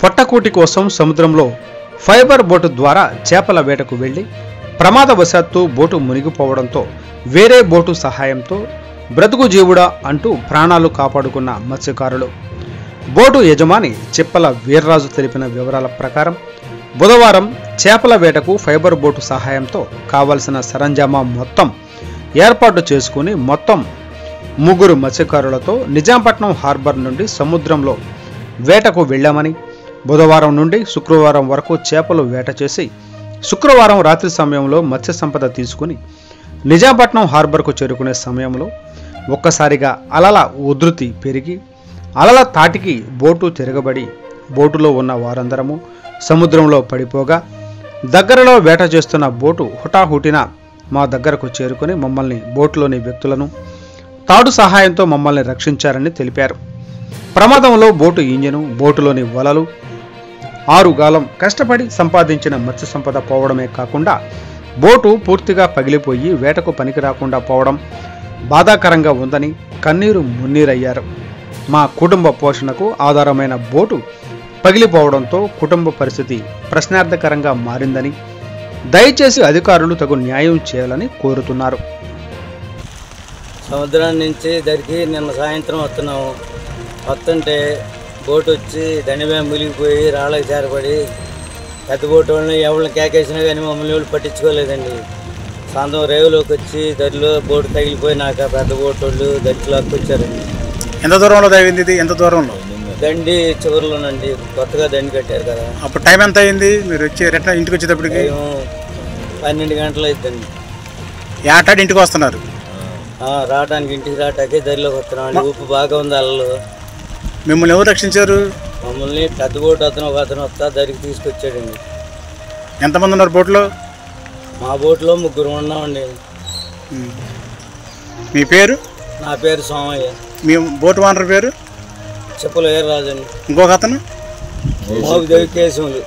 పొట్టకూటి కోసం సముద్రంలో fibre boat ద్వారా చేపల వేటకు వెళ్లి ప్రమాదవశాత్తు బోటు మునిగిపోవడంతో వేరే బోటు సహాయంతో బ్రతుకు జీవుడా అంటూ ప్రాణాలు కాపాడుకున్న మత్స్యకారులు. బోటు యజమాని చిప్పల వీర్రాజు తెలిపిన వివరాల ప్రకారం బుధవారం చేపల వేటకు ఫైబర్ బోటు సహాయంతో కావలసిన సరంజామా మొత్తం ఏర్పాటు చేసుకుని మొత్తం 3 మత్స్యకారులతో నిజాంపట్నం హార్బర్ నుండి సముద్రంలో వేటకు వెళ్లామని, బుధవారం నుండి శుక్రవారం వరకు చేపలు వేట చేసి శుక్రవారం రాత్రి సమయంలో మత్స్య సంపద తీసుకుని నిజాంపట్నం హార్బర్కు చేరుకునే సమయంలో ఒక్కసారిగా అలల ఉధృతి పెరిగి అలల తాటికి బోటు తిరగబడి బోటులో ఉన్న వారందరము సముద్రంలో పడిపోగా దగ్గరలో వేట చేస్తున్న బోటు హుటాహుటిన మా దగ్గరకు చేరుకుని మమ్మల్ని బోటులోని వ్యక్తులను తాడు సహాయంతో మమ్మల్ని రక్షించారని తెలిపారు. ప్రమాదంలో బోటు ఇంజిను, బోటులోని వలలు 6 గాలం కష్టపడి సంపాదించిన మత్స్య సంపద పోవడమే కాకుండా బోటు పూర్తిగా పగిలిపోయి వేటకు పనికి రాకుండా పోవడం బాధాకరంగా ఉందని కన్నీరు మున్నీరయ్యారు. మా కుటుంబ పోషణకు ఆధారమైన బోటు పగిలిపోవడంతో కుటుంబ పరిస్థితి ప్రశ్నార్థకరంగా మారిందని, దయచేసి అధికారులు తగు న్యాయం చేయాలని కోరుతున్నారు. సముద్రం నుంచి దరికి నిన్న సాయంత్రం వస్తుంటే బోటు వచ్చి దండిమే మునిగిపోయి రాళ్ళకి చేరబడి పెద్ద బోటు వాళ్ళని ఎవరిని కేకేసినా కానీ మమ్మల్ని ఎవరు పట్టించుకోలేదండి. సాయంత్రం రేవులోకి వచ్చి దరిలో బోటు తగిలిపోయినాక పెద్ద బోటు వాళ్ళు దరిలోకి వచ్చారండి. ఎంత దూరంలో తగిలింది ఇది? ఎంత దూరంలో? దండి చివరిలోనండి, కొత్తగా దండి కట్టారు కదా. అప్పుడు టైం ఎంత అయింది మీరు వచ్చి రిటర్న్ ఇంటికి వచ్చేటప్పటికి? 12 గంటలు అవుతుంది. ఏటాడు ఇంటికి వస్తున్నారు? రావడానికి ఇంటికి రావటానికి దరిలోకి వస్తున్నాం. ఉప్పు బాగా ఉంది అలలు. మిమ్మల్ని ఎవరు రక్షించారు? మమ్మల్ని పెద్ద బోటు ఒక అతను వస్తా దరికి తీసుకొచ్చాడండి. ఎంతమంది ఉన్నారు బోట్లో? మా బోట్లో 3 ఉన్నామండి. మీ పేరు? నా పేరు సోమయ్య. మీ బోటు ఓనర్ పేరు? చిప్పల వీర్రాజు అండి. ఇంకొక అతను? మోగు దేవి కేశవులు.